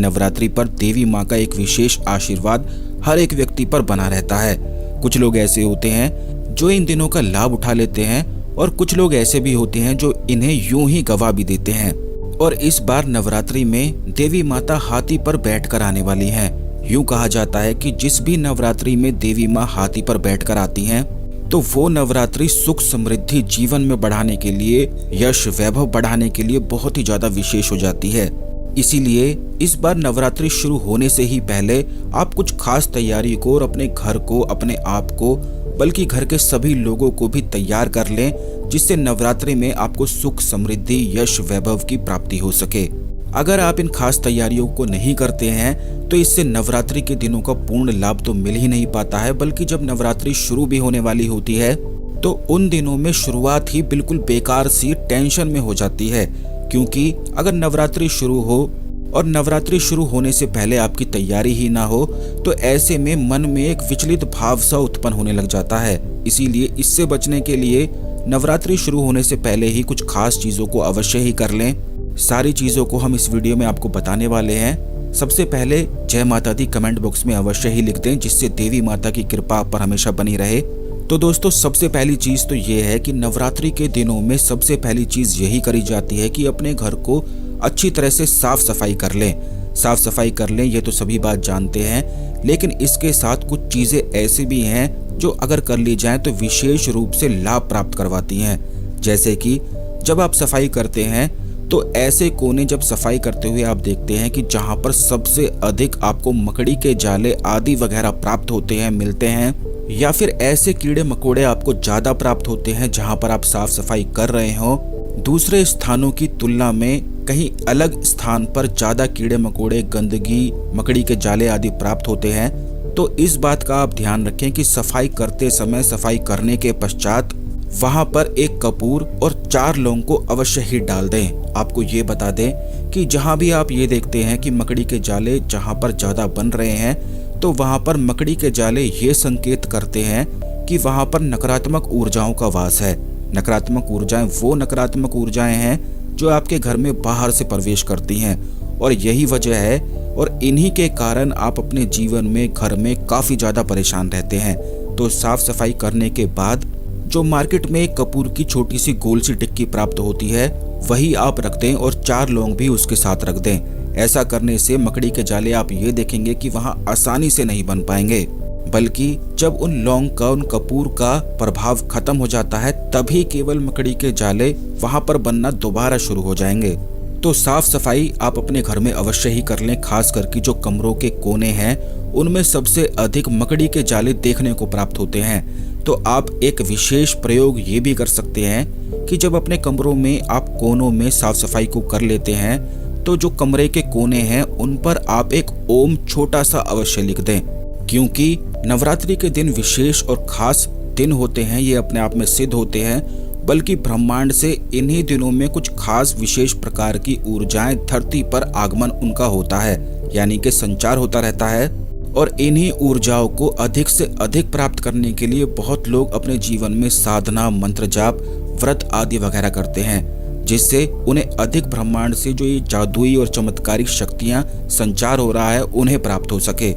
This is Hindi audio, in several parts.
नवरात्रि पर देवी माँ का एक विशेष आशीर्वाद हर एक व्यक्ति पर बना रहता है। कुछ लोग ऐसे होते हैं जो इन दिनों का लाभ उठा लेते हैं और कुछ लोग ऐसे भी होते हैं जो इन्हें यूं ही गवा भी देते हैं। और इस बार नवरात्रि में देवी माता हाथी पर बैठकर आने वाली हैं। यूं कहा जाता है कि जिस भी नवरात्रि में देवी माँ हाथी पर बैठकर आती हैं तो वो नवरात्रि सुख समृद्धि जीवन में बढ़ाने के लिए, यश वैभव बढ़ाने के लिए बहुत ही ज्यादा विशेष हो जाती है। इसीलिए इस बार नवरात्रि शुरू होने से ही पहले आप कुछ खास तैयारी को और अपने घर को, अपने आप को, बल्कि घर के सभी लोगों को भी तैयार कर लें, जिससे नवरात्रि में आपको सुख समृद्धि, यश वैभव की प्राप्ति हो सके। अगर आप इन खास तैयारियों को नहीं करते हैं तो इससे नवरात्रि के दिनों का पूर्ण लाभ तो मिल ही नहीं पाता है, बल्कि जब नवरात्रि शुरू भी होने वाली होती है तो उन दिनों में शुरुआत ही बिल्कुल बेकार सी टेंशन में हो जाती है। क्योंकि अगर नवरात्रि शुरू हो और नवरात्रि शुरू होने से पहले आपकी तैयारी ही ना हो तो ऐसे में मन में एक विचलित भाव सा उत्पन्न होने लग जाता है। इसीलिए इससे बचने के लिए नवरात्रि शुरू होने से पहले ही कुछ खास चीजों को अवश्य ही कर लें। सारी चीजों को हम इस वीडियो में आपको बताने वाले हैं। सबसे पहले जय माता दी कमेंट बॉक्स में अवश्य ही लिख दें, जिससे देवी माता की कृपा आप पर हमेशा बनी रहे। तो दोस्तों, सबसे पहली चीज तो ये है कि नवरात्रि के दिनों में सबसे पहली चीज यही करी जाती है कि अपने घर को अच्छी तरह से साफ सफाई कर लें। साफ सफाई कर लें ये तो सभी बात जानते हैं, लेकिन इसके साथ कुछ चीजें ऐसी भी हैं जो अगर कर ली जाएं तो विशेष रूप से लाभ प्राप्त करवाती हैं। जैसे कि जब आप सफाई करते हैं तो ऐसे कोने जब सफाई करते हुए आप देखते हैं कि जहां पर सबसे अधिक आपको मकड़ी के जाले आदि वगैरह प्राप्त होते हैं, मिलते हैं, या फिर ऐसे कीड़े मकोड़े आपको ज्यादा प्राप्त होते हैं जहां पर आप साफ सफाई कर रहे हो, दूसरे स्थानों की तुलना में कहीं अलग स्थान पर ज्यादा कीड़े मकोड़े, गंदगी, मकड़ी के जाले आदि प्राप्त होते हैं, तो इस बात का आप ध्यान रखें कि सफाई करते समय, सफाई करने के पश्चात वहां पर एक कपूर और 4 लौंग को अवश्य ही डाल दें। आपको ये बता दें कि जहां भी आप ये देखते हैं कि मकड़ी के जाले जहां पर ज्यादा बन रहे हैं तो वहां पर मकड़ी के जाले ये संकेत करते हैं कि वहां पर नकारात्मक ऊर्जाओं का वास है। नकारात्मक ऊर्जाएं वो नकारात्मक ऊर्जाएं हैं जो आपके घर में बाहर से प्रवेश करती हैं, और यही वजह है और इन्हीं के कारण आप अपने जीवन में, घर में काफी ज्यादा परेशान रहते हैं। तो साफ सफाई करने के बाद जो मार्केट में एक कपूर की छोटी सी गोल सी टिक्की प्राप्त होती है वही आप रख दें और 4 लौंग भी उसके साथ रख दें। ऐसा करने से मकड़ी के जाले आप ये देखेंगे कि वहां आसानी से नहीं बन पाएंगे, बल्कि जब उन लौंग का, उन कपूर का प्रभाव खत्म हो जाता है तभी केवल मकड़ी के जाले वहां पर बनना दोबारा शुरू हो जाएंगे। तो साफ सफाई आप अपने घर में अवश्य ही कर लें। खास करके जो कमरों के कोने हैं उनमें सबसे अधिक मकड़ी के जाले देखने को प्राप्त होते हैं। तो आप एक विशेष प्रयोग ये भी कर सकते हैं कि जब अपने कमरों में आप कोनों में साफ सफाई को कर लेते हैं तो जो कमरे के कोने हैं उन पर आप एक ओम छोटा सा अवश्य लिख दें, क्योंकि नवरात्रि के दिन विशेष और खास दिन होते हैं, ये अपने आप में सिद्ध होते हैं, बल्कि ब्रह्मांड से इन्हीं दिनों में कुछ खास विशेष प्रकार की ऊर्जाएं धरती पर आगमन उनका होता है, यानी कि संचार होता रहता है। और इन्हीं ऊर्जाओं को अधिक से अधिक प्राप्त करने के लिए बहुत लोग अपने जीवन में साधना, मंत्र जाप, व्रत आदि वगैरह करते हैं, जिससे उन्हें अधिक ब्रह्मांड से जो ये जादुई और चमत्कारिक शक्तियां संचार हो रहा है उन्हें प्राप्त हो सके।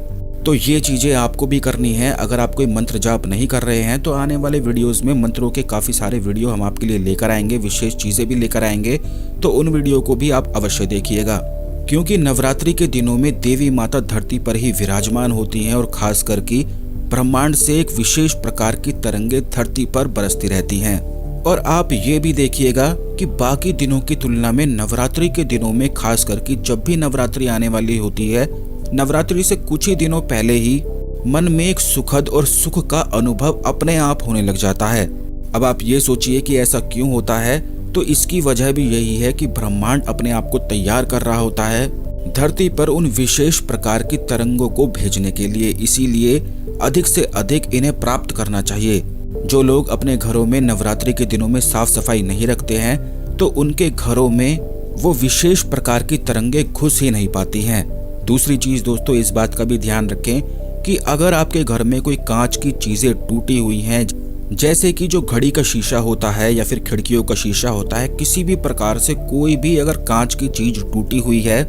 तो ये चीजें आपको भी करनी है। अगर आप कोई मंत्र जाप नहीं कर रहे हैं तो आने वाले वीडियोस में मंत्रों के काफी सारे वीडियो हम आपके लिए लेकर आएंगे, विशेष चीजें भी लेकर आएंगे, तो उन वीडियो को भी आप अवश्य देखिएगा। क्योंकि नवरात्रि के दिनों में देवी माता धरती पर ही विराजमान होती हैं और खास करके ब्रह्मांड से एक विशेष प्रकार की तरंगे धरती पर बरसती रहती हैं। और आप ये भी देखिएगा कि बाकी दिनों की तुलना में नवरात्रि के दिनों में, खास करके जब भी नवरात्रि आने वाली होती है, नवरात्रि से कुछ ही दिनों पहले ही मन में एक सुखद और सुख का अनुभव अपने आप होने लग जाता है। अब आप ये सोचिए कि ऐसा क्यों होता है, तो इसकी वजह भी यही है कि ब्रह्मांड अपने आप को तैयार कर रहा होता है धरती पर उन विशेष प्रकार की तरंगों को भेजने के लिए। इसीलिए अधिक से अधिक इन्हें प्राप्त करना चाहिए। जो लोग अपने घरों में नवरात्रि के दिनों में साफ सफाई नहीं रखते हैं तो उनके घरों में वो विशेष प्रकार की तरंगे घुस ही नहीं पाती हैं। दूसरी चीज दोस्तों, इस बात का भी ध्यान रखें कि अगर आपके घर में कोई कांच की चीजें टूटी हुई हैं, जैसे कि जो घड़ी का शीशा होता है या फिर खिड़कियों का शीशा होता है, किसी भी प्रकार से कोई भी अगर कांच की चीज टूटी हुई है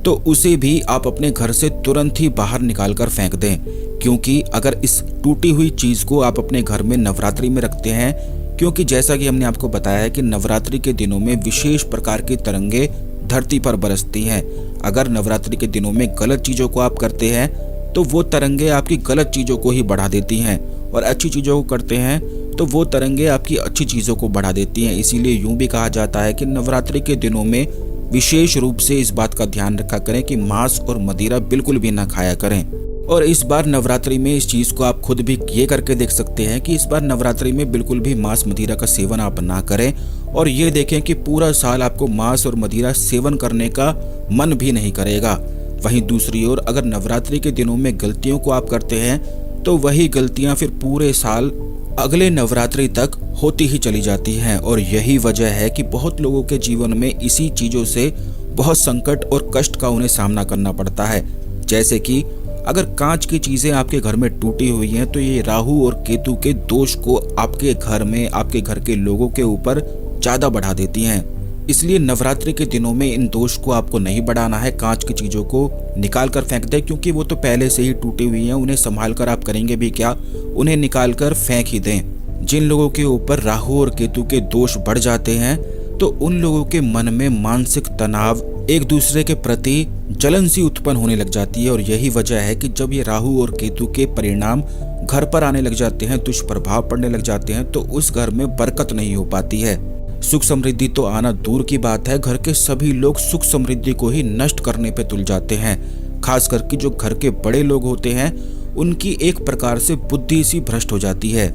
तो उसे भी आप अपने घर से तुरंत ही बाहर निकाल कर फेंक दें, क्योंकि अगर इस टूटी हुई चीज को आप अपने घर में नवरात्रि में रखते हैं, क्योंकि जैसा कि हमने आपको बताया है कि नवरात्रि के दिनों में विशेष प्रकार की तरंगे धरती पर बरसती हैं। अगर नवरात्रि के दिनों में गलत चीजों को आप करते हैं तो वो तरंगे आपकी गलत चीजों को ही बढ़ा देती हैं, और अच्छी चीजों को करते हैं तो वो तरंगे आपकी अच्छी चीजों को बढ़ा देती हैं। इसीलिए यूं भी कहा जाता है कि नवरात्रि के दिनों में विशेष रूप से इस बात का ध्यान रखा करें कि मांस और मदिरा बिल्कुल भी ना खाया करें। और इस बार नवरात्रि में इस चीज को आप खुद भी ये करके देख सकते हैं कि इस बार नवरात्रि में बिल्कुल भी मांस मदिरा का सेवन आप ना करें, और ये देखें कि पूरा साल आपको मांस और मदिरा सेवन करने का मन भी नहीं करेगा। वहीं दूसरी ओर अगर नवरात्रि के दिनों में गलतियों को आप करते हैं तो वही गलतियां फिर पूरे साल अगले नवरात्रि तक होती ही चली जाती हैं, और यही वजह है कि बहुत लोगों के जीवन में इसी चीजों से बहुत संकट और कष्ट का उन्हें सामना करना पड़ता है। जैसे कि अगर कांच की चीजें आपके घर में टूटी हुई हैं तो ये राहु और केतु के दोष को आपके घर में, आपके घर के लोगों के ऊपर ज्यादा बढ़ा देती हैं। इसलिए नवरात्रि के दिनों में इन दोष को आपको नहीं बढ़ाना है। कांच की चीजों को निकाल कर फेंक दें, क्योंकि वो तो पहले से ही टूटी हुई हैं, उन्हें संभाल कर आप करेंगे भी क्या, उन्हें निकाल कर फेंक ही दें। जिन लोगों के ऊपर राहु और केतु के दोष बढ़ जाते हैं तो उन लोगों के मन में मानसिक तनाव, एक दूसरे के प्रति जलन सी उत्पन्न होने लग जाती है, और यही वजह है कि जब ये राहु और केतु के परिणाम घर पर आने लग जाते हैं, दुष्प्रभाव पड़ने लग जाते हैं, तो उस घर में बरकत नहीं हो पाती है। सुख समृद्धि तो आना दूर की बात है, घर के सभी लोग सुख समृद्धि को ही नष्ट करने पे तुल जाते हैं। खास करके जो घर के बड़े लोग होते हैं उनकी एक प्रकार से बुद्धि सी भ्रष्ट हो जाती है,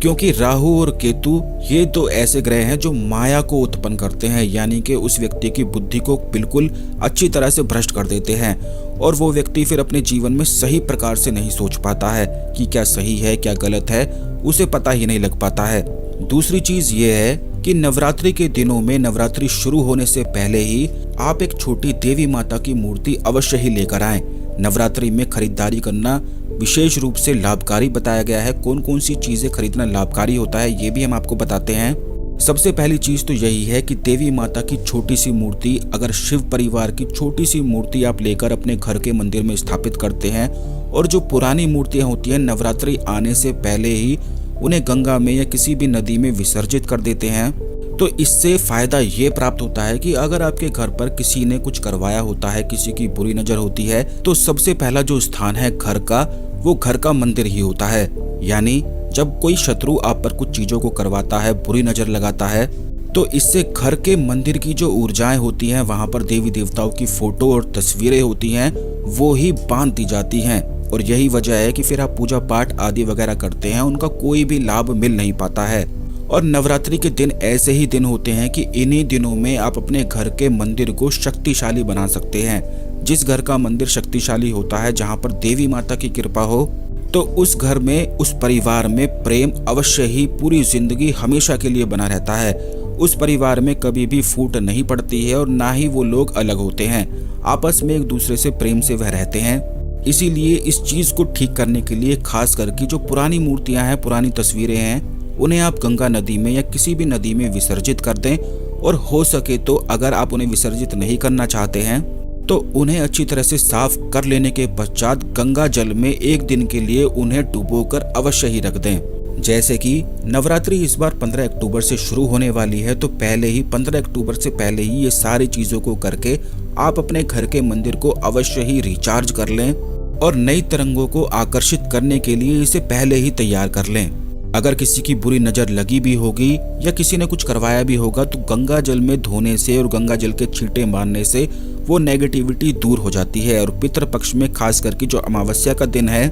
क्योंकि राहु और केतु ये तो ऐसे ग्रह हैं जो माया को उत्पन्न करते हैं, यानी कि उस व्यक्ति की बुद्धि को बिल्कुल अच्छी तरह से भ्रष्ट कर देते हैं, और वो व्यक्ति फिर अपने जीवन में सही प्रकार से नहीं सोच पाता है कि क्या सही है क्या गलत है, उसे पता ही नहीं लग पाता है। दूसरी चीज ये है कि नवरात्रि के दिनों में, नवरात्रि शुरू होने से पहले ही आप एक छोटी देवी माता की मूर्ति अवश्य ही लेकर आएं। नवरात्रि में खरीदारी करना विशेष रूप से लाभकारी बताया गया है। कौन कौन सी चीजें खरीदना लाभकारी होता है ये भी हम आपको बताते हैं। सबसे पहली चीज तो यही है कि देवी माता की छोटी सी मूर्ति, अगर शिव परिवार की छोटी सी मूर्ति आप लेकर अपने घर के मंदिर में स्थापित करते हैं, और जो पुरानी मूर्तियां होती हैं नवरात्रि आने से पहले ही उन्हें गंगा में या किसी भी नदी में विसर्जित कर देते हैं, तो इससे फायदा ये प्राप्त होता है कि अगर आपके घर पर किसी ने कुछ करवाया होता है, किसी की बुरी नजर होती है, तो सबसे पहला जो स्थान है घर का, वो घर का मंदिर ही होता है। यानी जब कोई शत्रु आप पर कुछ चीजों को करवाता है, बुरी नजर लगाता है, तो इससे घर के मंदिर की जो ऊर्जाएं होती हैं, वहां पर देवी देवताओं की फोटो और तस्वीरें होती हैं, वो ही बांध दी जाती हैं, और यही वजह है कि फिर आप पूजा पाठ आदि वगैरह करते हैं, उनका कोई भी लाभ मिल नहीं पाता है। और नवरात्रि के दिन ऐसे ही दिन होते हैं कि इन्हीं दिनों में आप अपने घर के मंदिर को शक्तिशाली बना सकते हैं। जिस घर का मंदिर शक्तिशाली होता है, जहां पर देवी माता की कृपा हो, तो उस घर में, उस परिवार में प्रेम अवश्य ही पूरी जिंदगी हमेशा के लिए बना रहता है। उस परिवार में कभी भी फूट नहीं पड़ती है, और ना ही वो लोग अलग होते हैं। आपस में एक दूसरे से प्रेम से वह रहते हैं। इसीलिए इस चीज को ठीक करने के लिए खास करके जो पुरानी मूर्तियां हैं, पुरानी तस्वीरें हैं, उन्हें आप गंगा नदी में या किसी भी नदी में विसर्जित कर दें, और हो सके तो अगर आप उन्हें विसर्जित नहीं करना चाहते हैं तो उन्हें अच्छी तरह से साफ कर लेने के पश्चात गंगा जल में एक दिन के लिए उन्हें डुबोकर अवश्य ही रख दें। जैसे कि नवरात्रि इस बार 15 अक्टूबर से शुरू होने वाली है, तो पहले ही 15 अक्टूबर से पहले ही ये सारी चीजों को करके आप अपने घर के मंदिर को अवश्य ही रिचार्ज कर लें, और नई तरंगों को आकर्षित करने के लिए इसे पहले ही तैयार कर लें। अगर किसी की बुरी नजर लगी भी होगी या किसी ने कुछ करवाया भी होगा, तो गंगा जल में धोने से और गंगा जल के छींटे मारने से वो नेगेटिविटी दूर हो जाती है। और पितृपक्ष में खास करके जो अमावस्या का दिन है,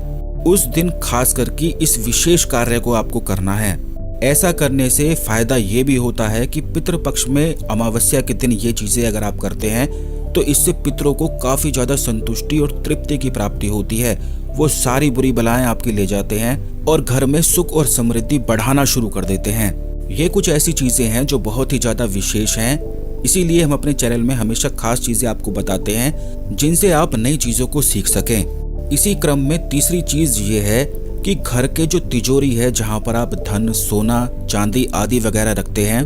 उस दिन खास करके इस विशेष कार्य को आपको करना है। ऐसा करने से फायदा ये भी होता है कि पितृपक्ष में अमावस्या के दिन ये चीजें अगर आप करते हैं, तो इससे पितरों को काफी ज्यादा संतुष्टि और तृप्ति की प्राप्ति होती है। वो सारी बुरी बलाएं आपकी ले जाते हैं और घर में सुख और समृद्धि बढ़ाना शुरू कर देते हैं। ये कुछ ऐसी चीजें हैं जो बहुत ही ज्यादा विशेष हैं, इसीलिए हम अपने चैनल में हमेशा खास चीजें आपको बताते हैं जिनसे आप नई चीजों को सीख सकें। इसी क्रम में तीसरी चीज ये है कि घर के जो तिजोरी है, जहाँ पर आप धन, सोना, चांदी आदि वगैरह रखते हैं,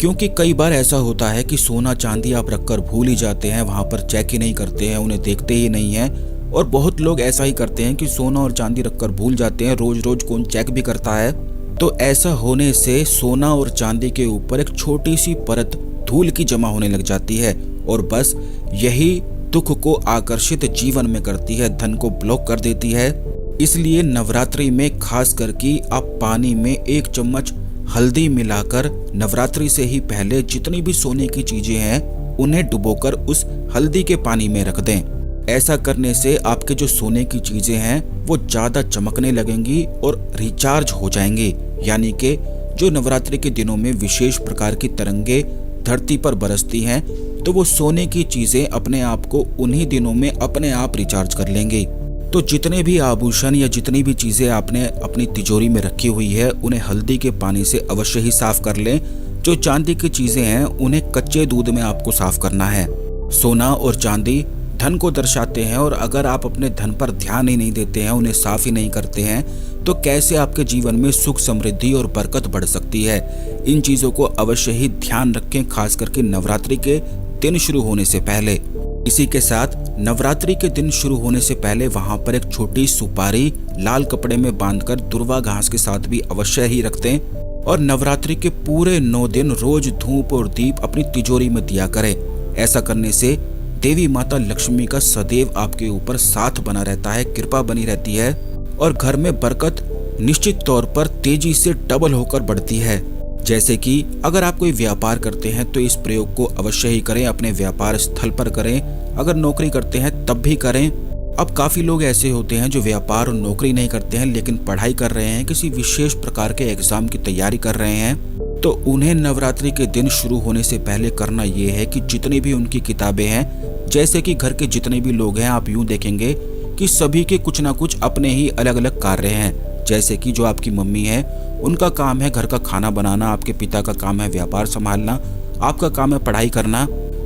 क्योंकि कई बार ऐसा होता है कि सोना चांदी आप रखकर भूल ही जाते हैं, वहां पर चेक ही नहीं करते हैं, उन्हें देखते ही नहीं हैं। और बहुत लोग ऐसा ही करते हैं कि सोना और चांदी रखकर भूल जाते हैं, रोज रोज कौन चेक भी करता है। तो ऐसा होने से सोना और चांदी के ऊपर एक छोटी सी परत धूल की जमा होने लग जाती है और बस यही दुख को आकर्षित जीवन में करती है, धन को ब्लॉक कर देती है। इसलिए नवरात्रि में खास करके आप पानी में 1 चम्मच हल्दी मिलाकर नवरात्रि से ही पहले जितनी भी सोने की चीजें हैं उन्हें डुबोकर उस हल्दी के पानी में रख दें। ऐसा करने से आपके जो सोने की चीजें हैं वो ज्यादा चमकने लगेंगी और रिचार्ज हो जाएंगी। यानी कि जो नवरात्रि के दिनों में विशेष प्रकार की तरंगे धरती पर बरसती हैं तो वो सोने की चीजें अपने आप को उन्हीं दिनों में अपने आप रिचार्ज कर लेंगी। तो जितने भी आभूषण या जितनी भी चीजें आपने अपनी तिजोरी में रखी हुई है उन्हें हल्दी के पानी से अवश्य ही साफ कर लें। जो चांदी की चीजें हैं उन्हें कच्चे दूध में आपको साफ करना है। सोना और चांदी धन को दर्शाते हैं और अगर आप अपने धन पर ध्यान ही नहीं देते हैं, उन्हें साफ ही नहीं करते हैं, तो कैसे आपके जीवन में सुख समृद्धि और बरकत बढ़ सकती है। इन चीजों को अवश्य ही ध्यान रखें, खास करके नवरात्रि के दिन शुरू होने से पहले। इसी के साथ नवरात्रि के दिन शुरू होने से पहले वहां पर एक छोटी सुपारी लाल कपड़े में बांधकर दुर्वा घास के साथ भी अवश्य ही रख दें और नवरात्रि के पूरे 9 दिन रोज धूप और दीप अपनी तिजोरी में दिया करें। ऐसा करने से देवी माता लक्ष्मी का सदैव आपके ऊपर साथ बना रहता है, कृपा बनी रहती है और घर में बरकत निश्चित तौर पर तेजी से डबल होकर बढ़ती है। जैसे कि अगर आप कोई व्यापार करते हैं तो इस प्रयोग को अवश्य ही करें, अपने व्यापार स्थल पर करें। अगर नौकरी करते हैं तब भी करें। अब काफी लोग ऐसे होते हैं जो व्यापार और नौकरी नहीं करते हैं लेकिन पढ़ाई कर रहे हैं, किसी विशेष प्रकार के एग्जाम की तैयारी कर रहे हैं, तो उन्हें नवरात्रि के दिन शुरू होने से पहले करना ये है कि जितनी भी उनकी किताबें हैं, जैसे कि घर के जितने भी लोग हैं, आप यूं देखेंगे कि सभी के कुछ ना कुछ अपने ही अलग अलग कार्य हैं। जैसे कि जो आपकी मम्मी है उनका काम है घर का खाना बनाना, आपके पिता का काम है व्यापार संभालना, आपका काम है पढ़ाई करना।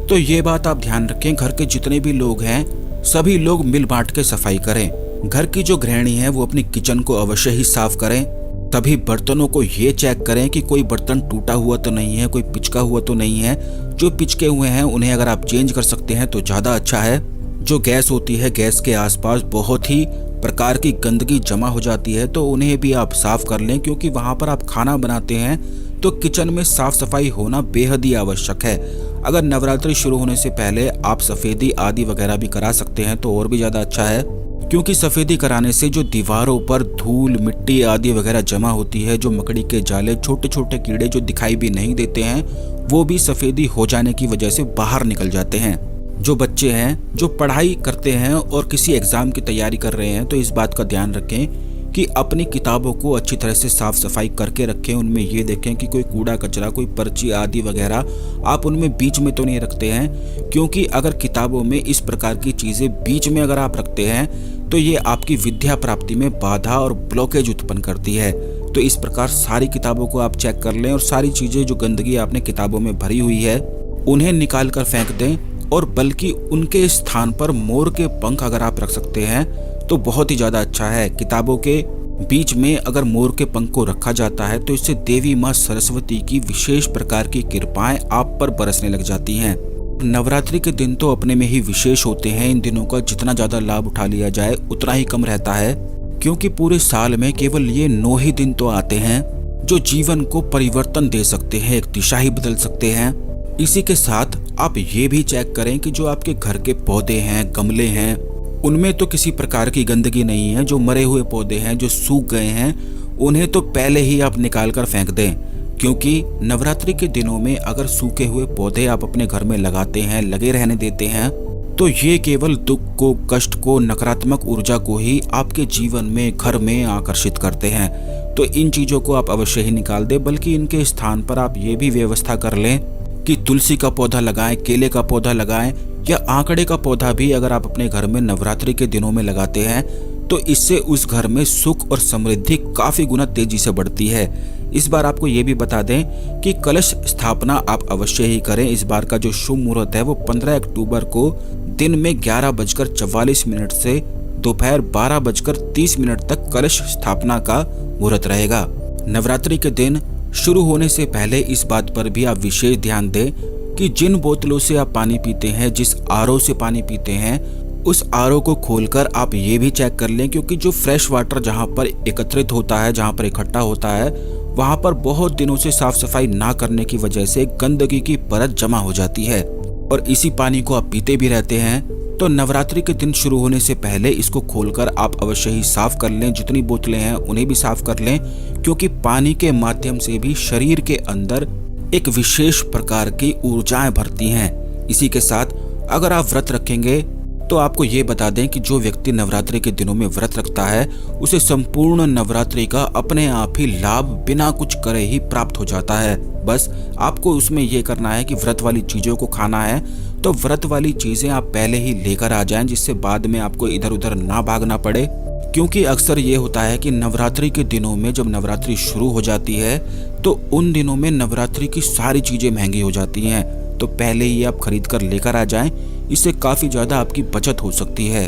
तो ये बात आप ध्यान रखें, घर के जितने भी लोग हैं सभी लोग मिल बांट के सफाई करें। घर की जो गृहिणी है वो अपनी किचन को अवश्य ही साफ करें। तभी बर्तनों को ये चेक करें कि कोई बर्तन टूटा हुआ तो नहीं है, कोई पिचका हुआ तो नहीं है। जो पिचके हुए हैं उन्हें अगर आप चेंज कर सकते हैं तो ज्यादा अच्छा है। जो गैस होती है, गैस के आसपास बहुत ही प्रकार की गंदगी जमा हो जाती है तो उन्हें भी आप साफ कर लें, क्योंकि वहां पर आप खाना बनाते हैं तो किचन में साफ सफाई होना बेहद ही आवश्यक है। अगर नवरात्रि शुरू होने से पहले आप सफेदी आदि वगैरह भी करा सकते हैं तो और भी ज्यादा अच्छा है, क्योंकि सफेदी कराने से जो दीवारों पर धूल मिट्टी आदि वगैरह जमा होती है, जो मकड़ी के जाले छोटे छोटे कीड़े जो दिखाई भी नहीं देते हैं, वो भी सफेदी हो जाने की वजह से बाहर निकल जाते हैं। जो बच्चे हैं जो पढ़ाई करते हैं और किसी एग्जाम की तैयारी कर रहे हैं तो इस बात का ध्यान रखें कि अपनी किताबों को अच्छी तरह से साफ सफाई करके रखें। उनमें ये देखें कि कोई कूड़ा कचरा, कोई पर्ची आदि वगैरह आप उनमें बीच में तो नहीं रखते हैं, क्योंकि अगर किताबों में इस प्रकार की चीजें बीच में अगर आप रखते हैं तो ये आपकी विद्या प्राप्ति में बाधा और ब्लॉकेज उत्पन्न करती है। तो इस प्रकार सारी किताबों को आप चेक कर लें और सारी चीजें जो गंदगी आपने किताबों में भरी हुई है उन्हें निकाल कर फेंक दें, और बल्कि उनके स्थान पर मोर के पंख अगर आप रख सकते हैं तो बहुत ही ज्यादा अच्छा है। किताबों के बीच में अगर मोर के पंख को रखा जाता है तो इससे देवी माँ सरस्वती की विशेष प्रकार की कृपाएं आप पर बरसने लग जाती हैं। नवरात्रि के दिन तो अपने में ही विशेष होते हैं। इन दिनों का जितना ज्यादा लाभ उठा लिया जाए उतना ही कम रहता है, क्योंकि पूरे साल में केवल ये 9 ही दिन तो आते हैं जो जीवन को परिवर्तन दे सकते हैं, एक दिशा ही बदल सकते हैं। इसी के साथ आप ये भी चेक करें कि जो आपके घर के पौधे हैं, गमले हैं, उनमें तो किसी प्रकार की गंदगी नहीं है। जो मरे हुए पौधे हैं, जो सूख गए हैं, उन्हें तो पहले ही आप निकाल कर फेंक दें, क्योंकि नवरात्रि के दिनों में अगर सूखे हुए पौधे आप अपने घर में लगाते हैं, लगे रहने देते हैं, तो ये केवल दुख को, कष्ट को, नकारात्मक ऊर्जा को ही आपके जीवन में, घर में आकर्षित करते हैं। तो इन चीजों को आप अवश्य ही निकाल दें, बल्कि इनके स्थान पर आप ये भी व्यवस्था कर लें कि तुलसी का पौधा लगाएं, केले का पौधा लगाएं या आंकड़े का पौधा भी अगर आप अपने घर में नवरात्रि के दिनों में लगाते हैं तो इससे उस घर में सुख और समृद्धि काफी गुना तेजी से बढ़ती है। इस बार आपको ये भी बता दें कि कलश स्थापना आप अवश्य ही करें। इस बार का जो शुभ मुहूर्त है वो 15 अक्टूबर को दिन में 11:44 से दोपहर 12:30 तक कलश स्थापना का मुहूर्त रहेगा। नवरात्रि के दिन शुरू होने से पहले इस बात पर भी आप विशेष ध्यान दें कि जिन बोतलों से आप पानी पीते हैं, जिस आरओ से पानी पीते हैं, उस आरओ को खोलकर आप ये भी चेक कर लें, क्योंकि जो फ्रेश वाटर जहाँ पर एकत्रित होता है, जहाँ पर इकट्ठा होता है, वहाँ पर बहुत दिनों से साफ सफाई ना करने की वजह से गंदगी की परत जमा हो जाती है और इसी पानी को आप पीते भी रहते हैं। तो नवरात्रि के दिन शुरू होने से पहले इसको खोलकर आप अवश्य ही साफ कर लें। जितनी बोतलें हैं उन्हें भी साफ कर लें, क्योंकि पानी के माध्यम से भी शरीर के अंदर एक विशेष प्रकार की ऊर्जाएं भरती हैं। इसी के साथ अगर आप व्रत रखेंगे तो आपको ये बता दें कि जो व्यक्ति नवरात्रि के दिनों में व्रत रखता है उसे संपूर्ण नवरात्रि का अपने आप ही लाभ बिना कुछ करे ही प्राप्त हो जाता है। बस आपको उसमें ये करना है कि व्रत वाली चीजों को खाना है, तो व्रत वाली चीजें आप पहले ही लेकर आ जाएं, जिससे बाद में आपको इधर उधर ना भागना पड़े। क्योंकि अक्सर ये होता है कि नवरात्रि के दिनों में जब नवरात्रि शुरू हो जाती है तो उन दिनों में नवरात्रि की सारी चीजें महंगी हो जाती हैं, तो पहले ही आप खरीद कर लेकर आ जाएं। इससे काफी ज्यादा आपकी बचत हो सकती है।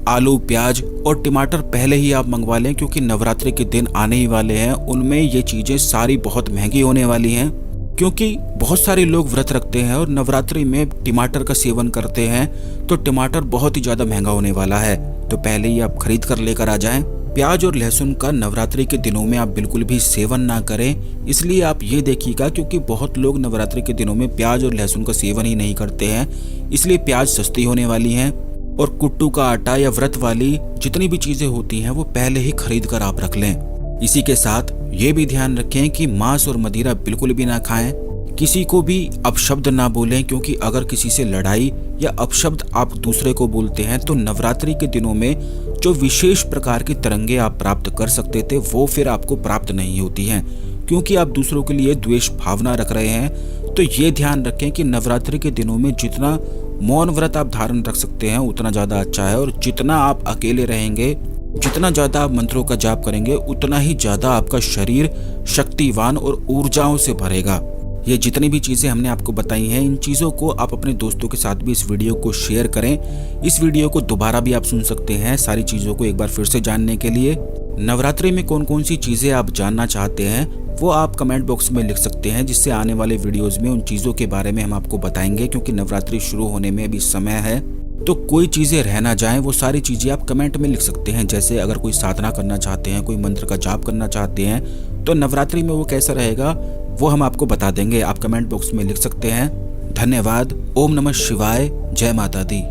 आलू, प्याज और टमाटर पहले ही आप मंगवा लें, क्योंकि नवरात्रि के दिन आने ही वाले हैं, उनमें ये चीजें सारी बहुत महंगी होने वाली हैं। क्योंकि बहुत सारे लोग व्रत रखते हैं और नवरात्रि में टमाटर का सेवन करते हैं, तो टमाटर बहुत ही ज्यादा महंगा होने वाला है, तो पहले ही आप खरीद कर लेकर आ जाएं। प्याज और लहसुन का नवरात्रि के दिनों में आप बिल्कुल भी सेवन ना करें, इसलिए आप ये देखिएगा, क्योंकि बहुत लोग नवरात्रि के दिनों में प्याज और लहसुन का सेवन ही नहीं करते हैं, इसलिए प्याज सस्ती होने वाली हैं। और कुट्टू का आटा या व्रत वाली जितनी भी चीजें होती हैं वो पहले ही खरीद कर आप रख लें। इसी के साथ ये भी ध्यान रखें कि मांस और मदिरा बिल्कुल भी ना खाएं, किसी को भी अपशब्द ना बोलें, क्योंकि अगर किसी से लड़ाई या अपशब्द आप दूसरे को बोलते हैं तो नवरात्रि के दिनों में जो विशेष प्रकार की तरंगे आप प्राप्त कर सकते थे वो फिर आपको प्राप्त नहीं होती हैं, क्योंकि आप दूसरों के लिए द्वेष भावना रख रहे हैं। तो ये ध्यान रखें कि नवरात्रि के दिनों में जितना मौन व्रत आप धारण रख सकते हैं उतना ज़्यादा अच्छा है, और जितना आप अकेले रहेंगे, जितना ज़्यादा आप मंत्रों का जाप करेंगे, उतना ही ज़्यादा आपका शरीर शक्तिवान और ऊर्जाओं से भरेगा। ये जितनी भी चीज़ें हमने आपको बताई हैं, इन चीज़ों को आप अपने दोस्तों के साथ भी इस वीडियो को शेयर करें। इस वीडियो को दोबारा भी आप सुन सकते हैं सारी चीज़ों को एक बार फिर से जानने के लिए। नवरात्रि में कौन कौन सी चीज़ें आप जानना चाहते हैं वो आप कमेंट बॉक्स में लिख सकते हैं, जिससे आने वाले वीडियोज़ में उन चीज़ों के बारे में हम आपको बताएंगे, क्योंकि नवरात्रि शुरू होने में अभी समय है। तो कोई चीज़ें रह ना जाएं, वो सारी चीज़ें आप कमेंट में लिख सकते हैं। जैसे अगर कोई साधना करना चाहते हैं, कोई मंत्र का जाप करना चाहते हैं, तो नवरात्रि में वो कैसा रहेगा वो हम आपको बता देंगे। आप कमेंट बॉक्स में लिख सकते हैं। धन्यवाद। ओम नमः शिवाय। जय माता दी।